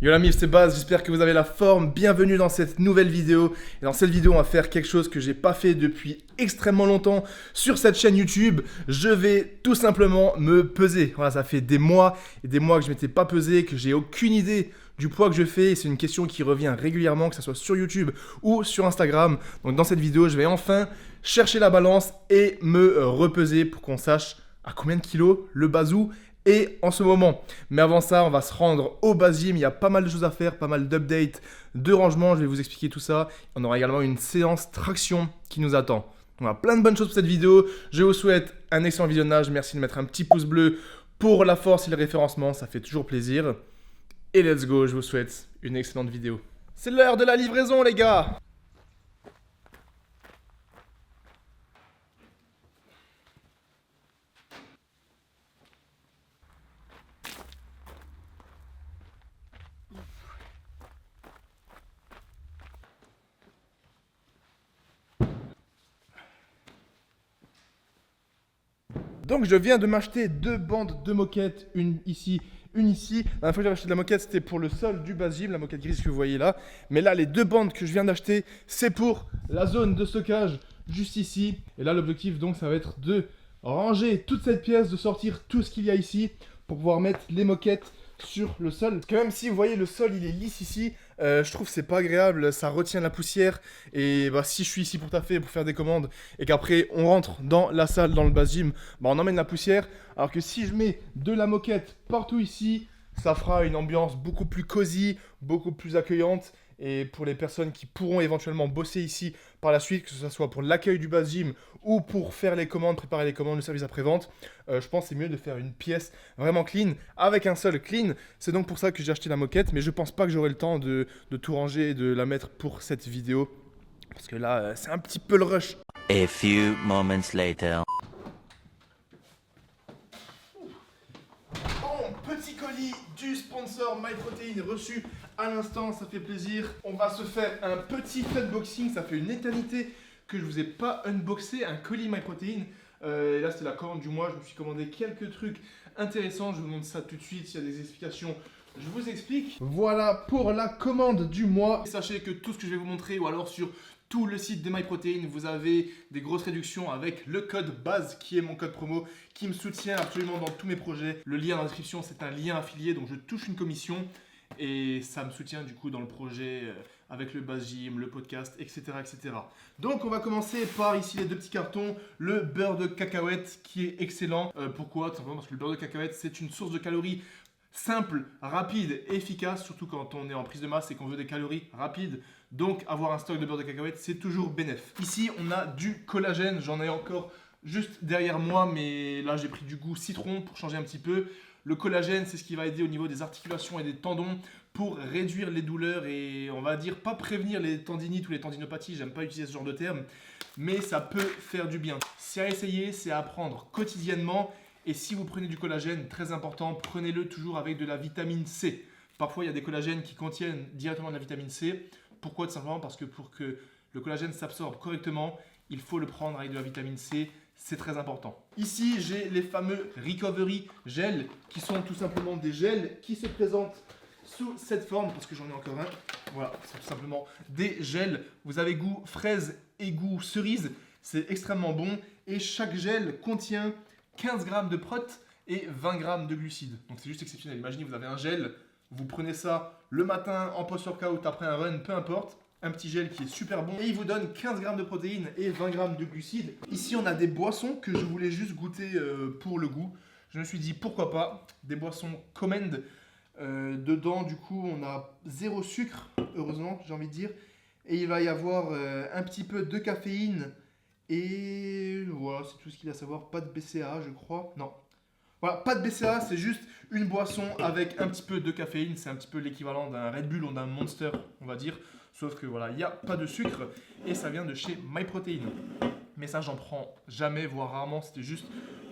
Yo la mif, c'est Baz, j'espère que vous avez la forme. Bienvenue dans cette nouvelle vidéo. Et dans cette vidéo, on va faire quelque chose que j'ai pas fait depuis extrêmement longtemps sur cette chaîne YouTube. Je vais tout simplement me peser. Voilà, ça fait des mois et des mois que je m'étais pas pesé, que j'ai aucune idée du poids que je fais. C'est une question qui revient régulièrement, que ce soit sur YouTube ou sur Instagram. Donc dans cette vidéo, je vais enfin chercher la balance et me repeser pour qu'on sache à combien de kilos le bazou et en ce moment. Mais avant ça, on va se rendre au base gym. Il y a pas mal de choses à faire, pas mal d'updates, de rangements. Je vais vous expliquer tout ça. On aura également une séance traction qui nous attend. On a plein de bonnes choses pour cette vidéo. Je vous souhaite un excellent visionnage. Merci de mettre un petit pouce bleu pour la force et le référencement. Ça fait toujours plaisir. Et let's go. Je vous souhaite une excellente vidéo. C'est l'heure de la livraison, les gars. Donc je viens de m'acheter deux bandes de moquette, une ici, une ici. La dernière fois que j'avais acheté de la moquette, c'était pour le sol du base gym, la moquette grise que vous voyez là. Mais là, les deux bandes que je viens d'acheter, c'est pour la zone de stockage juste ici. Et là, l'objectif donc, ça va être de ranger toute cette pièce, de sortir tout ce qu'il y a ici pour pouvoir mettre les moquettes sur le sol. Parce que même si vous voyez le sol il est lisse ici, je trouve que c'est pas agréable, ça retient la poussière. Et bah, si je suis ici pour taffer, pour faire des commandes, et qu'après on rentre dans la salle, dans le base gym, bah, on emmène la poussière. Alors que si je mets de la moquette partout ici, ça fera une ambiance beaucoup plus cosy, beaucoup plus accueillante. Et pour les personnes qui pourront éventuellement bosser ici par la suite, que ce soit pour l'accueil du base gym ou pour faire les commandes, préparer les commandes, le service après-vente, je pense que c'est mieux de faire une pièce vraiment clean, avec un sol clean. C'est donc pour ça que j'ai acheté la moquette, mais je pense pas que j'aurai le temps de tout ranger et de la mettre pour cette vidéo. Parce que là, c'est un petit peu le rush. A few moments later. Petit colis du sponsor MyProtein reçu à l'instant, ça fait plaisir. On va se faire un petit unboxing, ça fait une éternité que je vous ai pas unboxé un colis MyProtein. Et là c'était la commande du mois, je me suis commandé quelques trucs intéressants, je vous montre ça tout de suite, s'il y a des explications. Je vous explique. Voilà pour la commande du mois. Sachez que tout ce que je vais vous montrer, ou alors sur tout le site de MyProtein, vous avez des grosses réductions avec le code BAZE qui est mon code promo, qui me soutient absolument dans tous mes projets. Le lien dans la description, c'est un lien affilié, donc je touche une commission et ça me soutient du coup dans le projet avec le base gym, le podcast, etc., etc. Donc on va commencer par ici les deux petits cartons, le beurre de cacahuète qui est excellent. Pourquoi? Tout simplement parce que le beurre de cacahuète, c'est une source de calories simple, rapide, efficace, surtout quand on est en prise de masse et qu'on veut des calories rapides. Donc avoir un stock de beurre de cacahuète, c'est toujours bénéf. Ici, on a du collagène, j'en ai encore juste derrière moi, mais là j'ai pris du goût citron pour changer un petit peu. Le collagène, c'est ce qui va aider au niveau des articulations et des tendons pour réduire les douleurs et on va dire pas prévenir les tendinites ou les tendinopathies, j'aime pas utiliser ce genre de terme, mais ça peut faire du bien. C'est à essayer, c'est à prendre quotidiennement. Et si vous prenez du collagène, très important, prenez-le toujours avec de la vitamine C. Parfois, il y a des collagènes qui contiennent directement de la vitamine C. Pourquoi? Tout simplement parce que pour que le collagène s'absorbe correctement, il faut le prendre avec de la vitamine C. C'est très important. Ici, j'ai les fameux Recovery Gel, qui sont tout simplement des gels qui se présentent sous cette forme, parce que j'en ai encore un. Voilà, c'est tout simplement des gels. Vous avez goût fraise et goût cerise. C'est extrêmement bon. Et chaque gel contient 15 grammes de prot et 20 grammes de glucides. Donc c'est juste exceptionnel. Imaginez, vous avez un gel, vous prenez ça le matin en post-workout, après un run, peu importe. Un petit gel qui est super bon et il vous donne 15 grammes de protéines et 20 grammes de glucides. Ici, on a des boissons que je voulais juste goûter pour le goût. Je me suis dit, pourquoi pas, des boissons Commend. Dedans, du coup, on a zéro sucre, heureusement, j'ai envie de dire. Et il va y avoir un petit peu de caféine. Et voilà, c'est tout ce qu'il y a à savoir. Pas de BCA, je crois. Non. Voilà, pas de BCA, c'est juste une boisson avec un petit peu de caféine. C'est un petit peu l'équivalent d'un Red Bull ou d'un Monster, on va dire. Sauf que voilà, il n'y a pas de sucre et ça vient de chez MyProtein. Mais ça, j'en prends jamais, voire rarement. C'était juste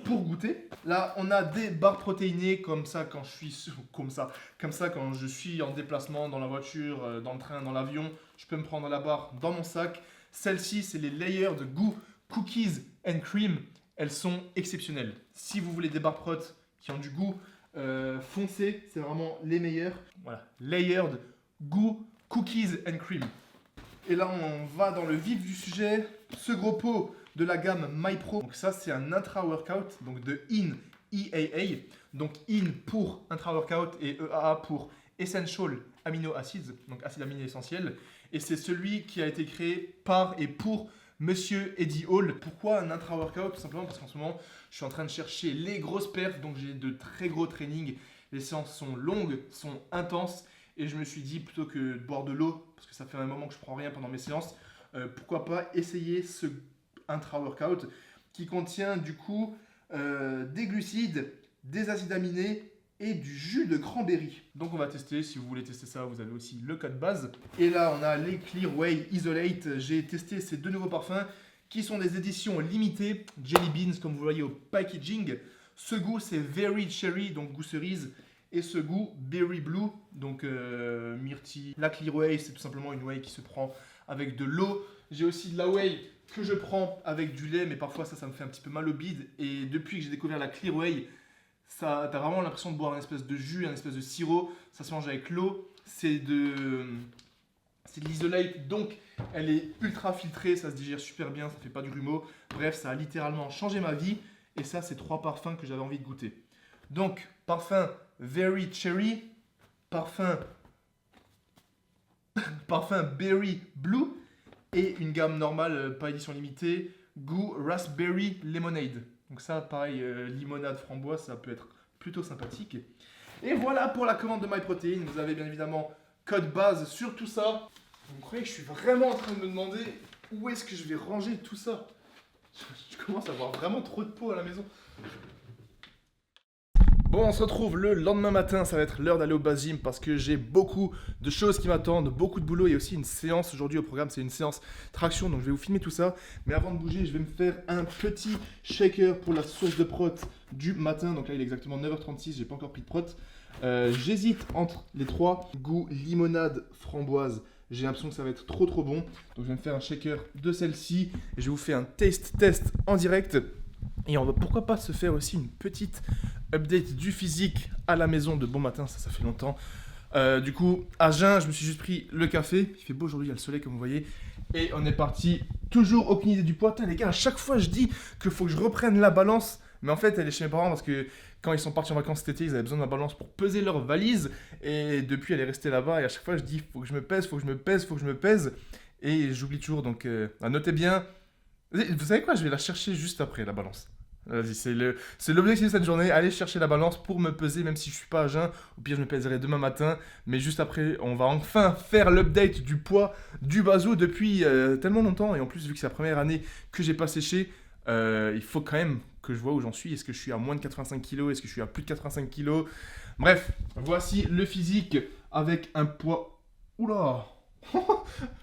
pour goûter. Là, on a des barres protéinées comme ça quand je suis comme ça quand je suis en déplacement dans la voiture, dans le train, dans l'avion. Je peux me prendre la barre dans mon sac. Celles-ci, c'est les layers de goût Cookies and Cream. Elles sont exceptionnelles. Si vous voulez des barres prot qui ont du goût, foncé, c'est vraiment les meilleurs. Voilà, layered, goût, cookies and cream. Et là, on va dans le vif du sujet. Ce gros pot de la gamme MyPro. Donc ça, c'est un intra-workout, donc de IN, EAA. Donc IN pour intra-workout et EAA pour Essential Amino Acids, donc acides aminés essentiels. Et c'est celui qui a été créé par et pour Monsieur Eddie Hall. Pourquoi un intra-workout? Tout simplement parce qu'en ce moment, je suis en train de chercher les grosses perfs, donc j'ai de très gros trainings. Les séances sont longues, sont intenses. Et je me suis dit, plutôt que de boire de l'eau, parce que ça fait un moment que je prends rien pendant mes séances, pourquoi pas essayer ce intra-workout qui contient du coup des glucides, des acides aminés et du jus de cranberry. Donc on va tester, si vous voulez tester ça, vous avez aussi le code base. Et là on a les Clearway Isolate. J'ai testé ces deux nouveaux parfums qui sont des éditions limitées, Jelly Beans comme vous voyez au packaging. Ce goût c'est Very Cherry, donc goût cerise. Et ce goût Berry Blue, donc myrtille. La Clearway, c'est tout simplement une whey qui se prend avec de l'eau. J'ai aussi de la whey que je prends avec du lait, mais parfois ça me fait un petit peu mal au bide. Et depuis que j'ai découvert la Clearway, t'as vraiment l'impression de boire une espèce de jus, un espèce de sirop. Ça se mange avec l'eau. C'est de l'isolate, donc elle est ultra filtrée, ça se digère super bien, ça fait pas du grumeau. Bref, ça a littéralement changé ma vie. Et ça, c'est 3 parfums que j'avais envie de goûter. Donc, parfum Very Cherry, parfum Berry Blue et une gamme normale, pas édition limitée, goût Raspberry Lemonade. Donc ça, pareil, limonade framboise, ça peut être plutôt sympathique. Et voilà pour la commande de MyProtein. Vous avez bien évidemment code base sur tout ça. Vous croyez que je suis vraiment en train de me demander où est-ce que je vais ranger tout ça? Je commence à avoir vraiment trop de peau à la maison. Bon, on se retrouve le lendemain matin, ça va être l'heure d'aller au base gym parce que j'ai beaucoup de choses qui m'attendent, beaucoup de boulot et aussi une séance aujourd'hui au programme, c'est une séance traction, donc je vais vous filmer tout ça. Mais avant de bouger, je vais me faire un petit shaker pour la source de prot du matin. Donc là, il est exactement 9h36, j'ai pas encore pris de prot. J'hésite entre les 3, goût limonade framboise. J'ai l'impression que ça va être trop bon. Donc je vais me faire un shaker de celle-ci et je vous fais un taste test en direct. Et on va pourquoi pas se faire aussi une petite update du physique à la maison de bon matin, ça fait longtemps. Du coup, à jeun, je me suis juste pris le café. Il fait beau aujourd'hui, il y a le soleil comme vous voyez. Et on est parti. Toujours aucune idée du poids. Putain, les gars, à chaque fois, je dis qu'il faut que je reprenne la balance. Mais en fait, elle est chez mes parents parce que quand ils sont partis en vacances cet été, ils avaient besoin de la balance pour peser leurs valises. Et depuis, elle est restée là-bas. Et à chaque fois, je dis faut que je me pèse, faut que je me pèse, faut que je me pèse. Et j'oublie toujours. Donc, notez bien. Vous savez quoi? Je vais la chercher juste après, la balance. Vas-y, c'est l'objectif de cette journée, aller chercher la balance pour me peser, même si je suis pas à jeun. Au pire, je me pèserai demain matin. Mais juste après, on va enfin faire l'update du poids du Bazou depuis tellement longtemps. Et en plus, vu que c'est la première année que j'ai pas séché, il faut quand même que je vois où j'en suis. Est-ce que je suis à moins de 85 kg? Est-ce que je suis à plus de 85 kg? Bref, voici le physique avec un poids... Oula.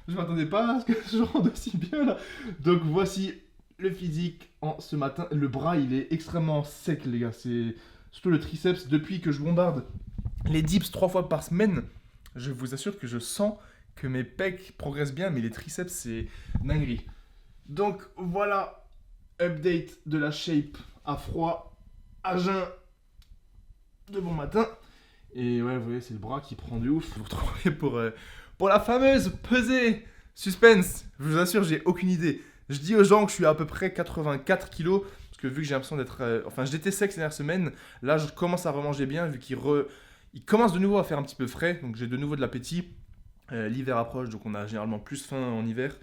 Je m'attendais pas à ce que je rende aussi bien là. Donc voici le physique en ce matin. Le bras il est extrêmement sec les gars. C'est surtout le triceps. Depuis que je bombarde les dips 3 fois par semaine, je vous assure que je sens que mes pecs progressent bien. Mais les triceps c'est dinguerie. Donc voilà, update de la shape à froid, à jeun, de bon matin. Et ouais vous voyez c'est le bras qui prend du ouf. Vous retrouverez pour la fameuse pesée. Suspense, je vous assure, j'ai aucune idée. Je dis aux gens que je suis à peu près 84 kilos, parce que vu que j'ai l'impression d'être... Enfin, j'étais sec ces dernières semaines, là je commence à remanger bien, vu qu'il commence de nouveau à faire un petit peu frais, donc j'ai de nouveau de l'appétit. L'hiver approche, donc on a généralement plus faim en hiver.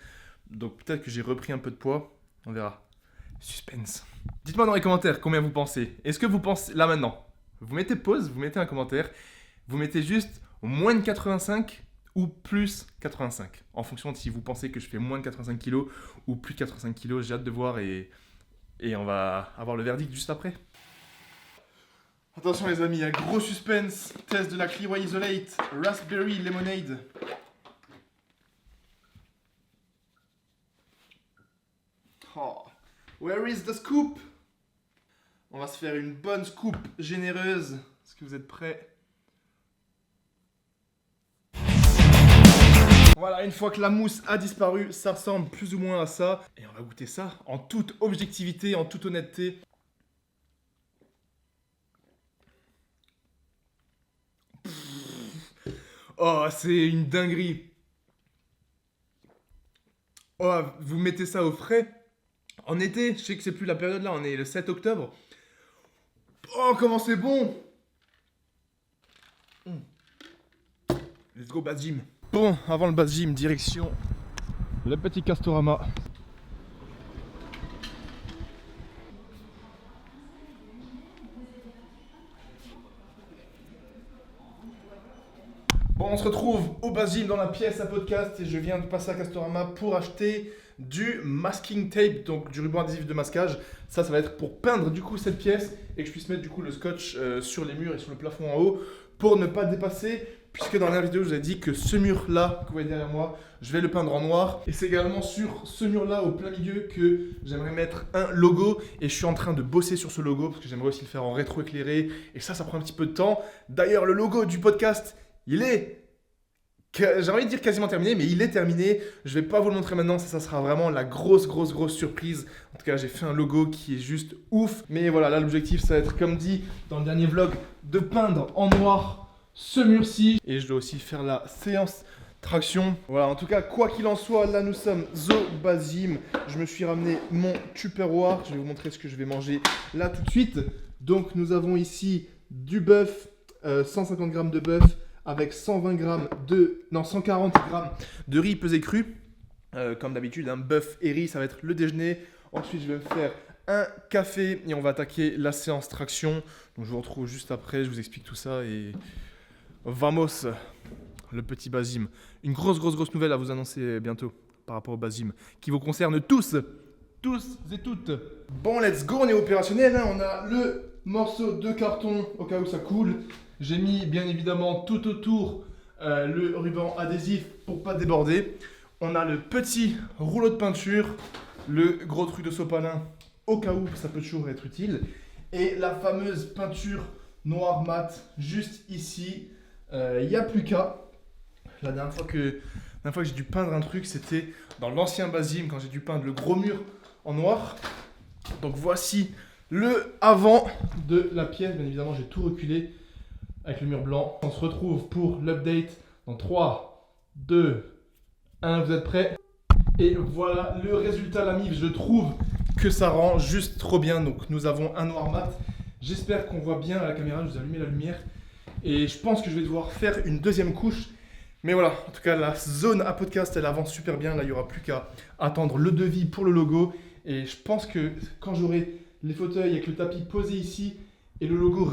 Donc peut-être que j'ai repris un peu de poids, on verra. Suspense. Dites-moi dans les commentaires combien vous pensez. Est-ce que vous pensez... Là maintenant, vous mettez pause, vous mettez un commentaire, vous mettez juste moins de 85 ou plus 85, en fonction de si vous pensez que je fais moins de 85 kg ou plus de 85 kg, j'ai hâte de voir et on va avoir le verdict juste après. Attention les amis, un gros suspense, test de la Clearway Isolate, Raspberry Lemonade. Oh, where is the scoop? On va se faire une bonne scoop généreuse, est-ce que vous êtes prêts? Voilà, une fois que la mousse a disparu, ça ressemble plus ou moins à ça. Et on va goûter ça en toute objectivité, en toute honnêteté. Oh, c'est une dinguerie. Oh, vous mettez ça au frais. En été, je sais que c'est plus la période là, on est le 7 octobre. Oh, comment c'est bon. Let's go, Bass Gym. Bon, avant le Bass Gym, direction le petit Castorama. Bon, on se retrouve au Bass Gym dans la pièce à podcast et je viens de passer à Castorama pour acheter du masking tape, donc du ruban adhésif de masquage. Ça va être pour peindre du coup cette pièce et que je puisse mettre du coup le scotch sur les murs et sur le plafond en haut pour ne pas dépasser, puisque dans la dernière vidéo je vous ai dit que ce mur là que vous voyez derrière moi, je vais le peindre en noir, et c'est également sur ce mur là au plein milieu que j'aimerais mettre un logo, et je suis en train de bosser sur ce logo parce que j'aimerais aussi le faire en rétro-éclairé, et ça prend un petit peu de temps. D'ailleurs le logo du podcast, il est, j'ai envie de dire quasiment terminé, mais il est terminé. Je vais pas vous le montrer maintenant, ça sera vraiment la grosse surprise. En tout cas, j'ai fait un logo qui est juste ouf. Mais voilà, là l'objectif, ça va être, comme dit dans le dernier vlog, de peindre en noir ce mur-ci. Et je dois aussi faire la séance traction. Voilà, en tout cas, quoi qu'il en soit, là nous sommes au Bass Gym. Je me suis ramené mon Tupperware. Je vais vous montrer ce que je vais manger là tout de suite. Donc nous avons ici du bœuf, 150 g de bœuf, avec 140 g de riz pesé cru. Comme d'habitude, un bœuf et riz, ça va être le déjeuner. Ensuite, je vais me faire un café et on va attaquer la séance traction. Donc, je vous retrouve juste après, je vous explique tout ça et vamos, le petit Bass Gym. Une grosse nouvelle à vous annoncer bientôt par rapport au Bass Gym qui vous concerne tous et toutes. Bon, let's go, on est opérationnel, hein. On a le morceau de carton au cas où ça coule. J'ai mis bien évidemment tout autour le ruban adhésif pour pas déborder. On a le petit rouleau de peinture, le gros truc de sopalin au cas où ça peut toujours être utile. Et la fameuse peinture noire mat juste ici. Il n'y a plus qu'à. La dernière fois que j'ai dû peindre un truc, c'était dans l'ancien Bass Gym quand j'ai dû peindre le gros mur en noir. Donc voici le avant de la pièce. Bien évidemment, j'ai tout reculé avec le mur blanc. On se retrouve pour l'update dans 3, 2, 1, vous êtes prêts? Et voilà le résultat, la MIF. Je trouve que ça rend juste trop bien. Donc nous avons un noir mat. J'espère qu'on voit bien à la caméra, je vous ai allumé la lumière. Et je pense que je vais devoir faire une deuxième couche. Mais voilà, en tout cas la zone à podcast, elle avance super bien. Là, il n'y aura plus qu'à attendre le devis pour le logo. Et je pense que quand j'aurai les fauteuils avec le tapis posé ici, et le logo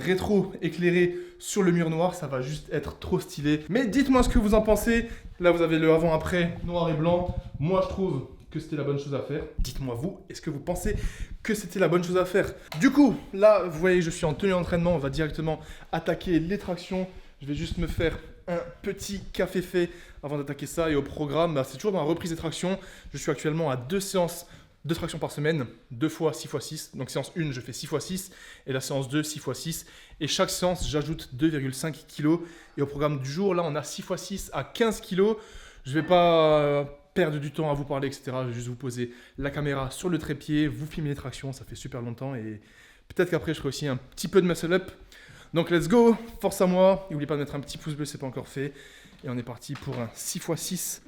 rétro éclairé sur le mur noir, ça va juste être trop stylé. Mais dites-moi ce que vous en pensez. Là, vous avez le avant-après noir et blanc. Moi, je trouve que c'était la bonne chose à faire. Dites-moi vous, est-ce que vous pensez que c'était la bonne chose à faire? Du coup, là, vous voyez, je suis en tenue d'entraînement. On va directement attaquer les tractions. Je vais juste me faire un petit café fait avant d'attaquer ça. Et au programme, c'est toujours dans la reprise des tractions. Je suis actuellement à 2 séances de traction par semaine, 2 fois 6x6. Donc séance 1, je fais 6x6 et la séance 2, 6x6. Et chaque séance, j'ajoute 2,5 kg. Et au programme du jour, là, on a 6x6 à 15 kg. Je ne vais pas perdre du temps à vous parler, etc. Je vais juste vous poser la caméra sur le trépied, vous filmer les tractions, ça fait super longtemps. Et peut-être qu'après, je ferai aussi un petit peu de muscle up. Donc let's go, force à moi. N'oubliez pas de mettre un petit pouce bleu, c'est pas encore fait. Et on est parti pour un 6x6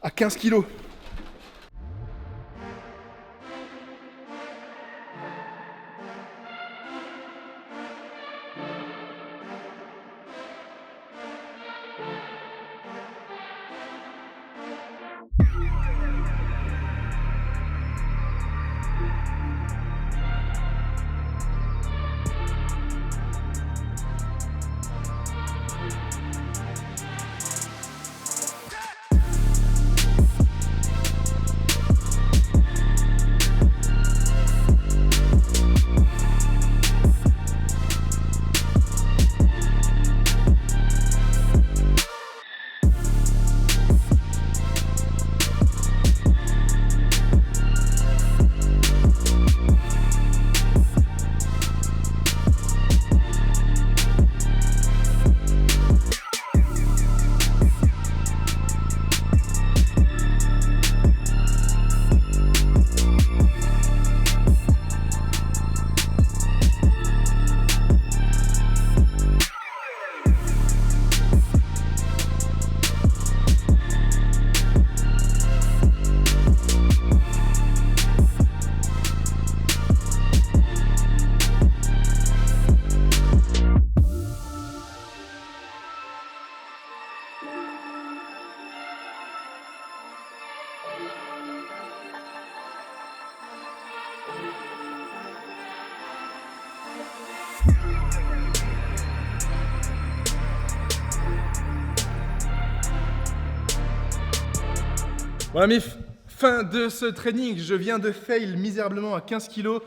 à 15 kg. Voilà Mif, fin de ce training. Je viens de fail misérablement à 15 kilos.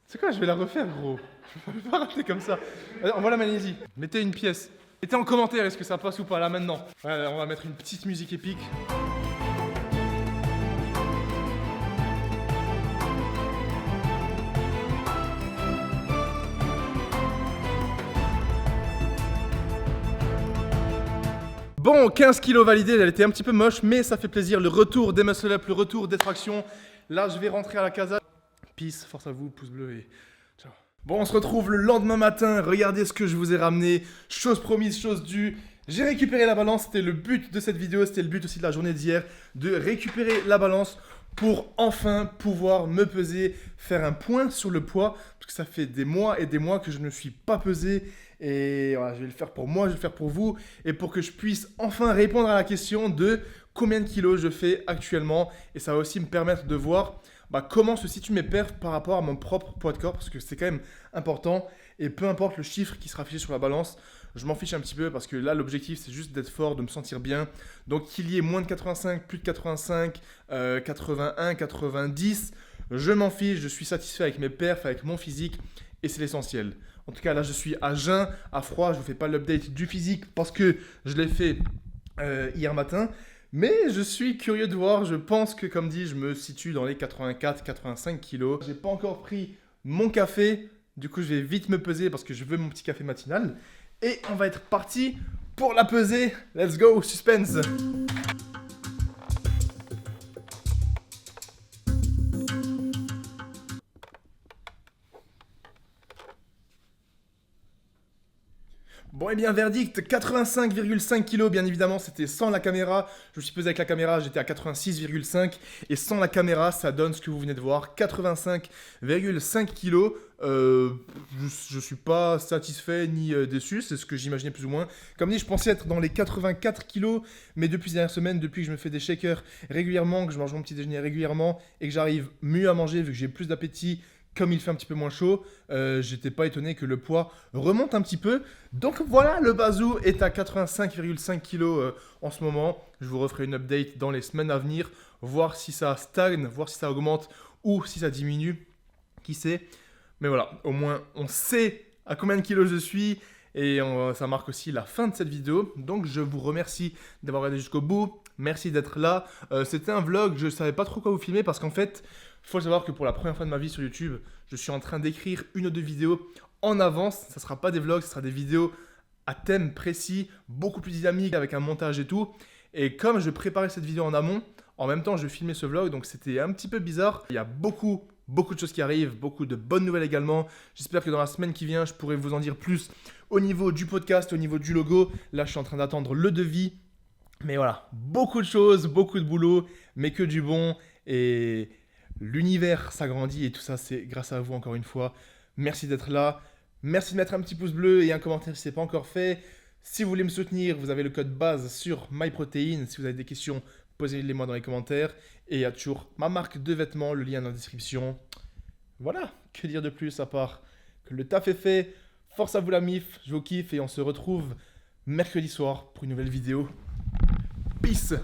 C'est quoi, je vais la refaire gros. Je vais pas rater comme ça. Alors, envoie la magnésie. Mettez une pièce. Mettez en commentaire est-ce que ça passe ou pas là maintenant. Ouais, on va mettre une petite musique épique. Bon, 15 kilos validés, elle était un petit peu moche, mais ça fait plaisir. Le retour des muscle-up, le retour des tractions. Là, je vais rentrer à la casa. Peace, force à vous, pouce bleu et ciao. Bon, on se retrouve le lendemain matin. Regardez ce que je vous ai ramené. Chose promise, chose due. J'ai récupéré la balance. C'était le but de cette vidéo. C'était le but aussi de la journée d'hier. De récupérer la balance pour enfin pouvoir me peser, faire un point sur le poids. Parce que ça fait des mois et des mois que je ne me suis pas pesé. Et voilà, je vais le faire pour moi, je vais le faire pour vous. Et pour que je puisse enfin répondre à la question de combien de kilos je fais actuellement. Et ça va aussi me permettre de voir comment se situent mes perfs par rapport à mon propre poids de corps. Parce que c'est quand même important. Et peu importe le chiffre qui sera affiché sur la balance, je m'en fiche un petit peu parce que là, l'objectif, c'est juste d'être fort, de me sentir bien. Donc, qu'il y ait moins de 85, plus de 85, 81, 90, je m'en fiche. Je suis satisfait avec mes perfs, avec mon physique et c'est l'essentiel. En tout cas, là, je suis à jeun, à froid. Je ne vous fais pas l'update du physique parce que je l'ai fait hier matin. Mais je suis curieux de voir. Je pense que, comme dit, je me situe dans les 84-85 kilos. Je n'ai pas encore pris mon café. Du coup, je vais vite me peser parce que je veux mon petit café matinal. Et on va être parti pour la pesée. Let's go, suspense. Bon, et bien, verdict, 85,5 kg, bien évidemment, c'était sans la caméra. Je me suis pesé avec la caméra, j'étais à 86,5. Et sans la caméra, ça donne ce que vous venez de voir, 85,5 kg. Je suis pas satisfait ni déçu, c'est ce que j'imaginais plus ou moins. Comme dit, je pensais être dans les 84 kg, mais depuis ces dernières semaines, depuis que je me fais des shakers régulièrement, que je mange mon petit déjeuner régulièrement, et que j'arrive mieux à manger vu que j'ai plus d'appétit, comme il fait un petit peu moins chaud, j'étais pas étonné que le poids remonte un petit peu. Donc voilà, le bazou est à 85,5 kg en ce moment. Je vous referai une update dans les semaines à venir, voir si ça stagne, voir si ça augmente ou si ça diminue. Qui sait? Mais voilà, au moins on sait à combien de kilos je suis et ça marque aussi la fin de cette vidéo. Donc je vous remercie d'avoir regardé jusqu'au bout. Merci d'être là. C'était un vlog, je savais pas trop quoi vous filmer parce qu'en fait, il faut savoir que pour la première fois de ma vie sur YouTube, je suis en train d'écrire une ou deux vidéos en avance. Ça ne sera pas des vlogs, ce sera des vidéos à thème précis, beaucoup plus dynamiques avec un montage et tout. Et comme je préparais cette vidéo en amont, en même temps je filmais ce vlog, donc c'était un petit peu bizarre. Il y a beaucoup de choses qui arrivent, beaucoup de bonnes nouvelles également. J'espère que dans la semaine qui vient, je pourrai vous en dire plus au niveau du podcast, au niveau du logo. Là, je suis en train d'attendre le devis. Mais voilà, beaucoup de choses, beaucoup de boulot, mais que du bon. Et l'univers s'agrandit et tout ça, c'est grâce à vous encore une fois. Merci d'être là. Merci de mettre un petit pouce bleu et un commentaire si ce n'est pas encore fait. Si vous voulez me soutenir, vous avez le code BASE sur MyProtein. Si vous avez des questions, posez-les-moi dans les commentaires. Et il y a toujours ma marque de vêtements, le lien dans la description. Voilà, que dire de plus à part que le taf est fait. Force à vous la mif, je vous kiffe et on se retrouve mercredi soir pour une nouvelle vidéo. Peace!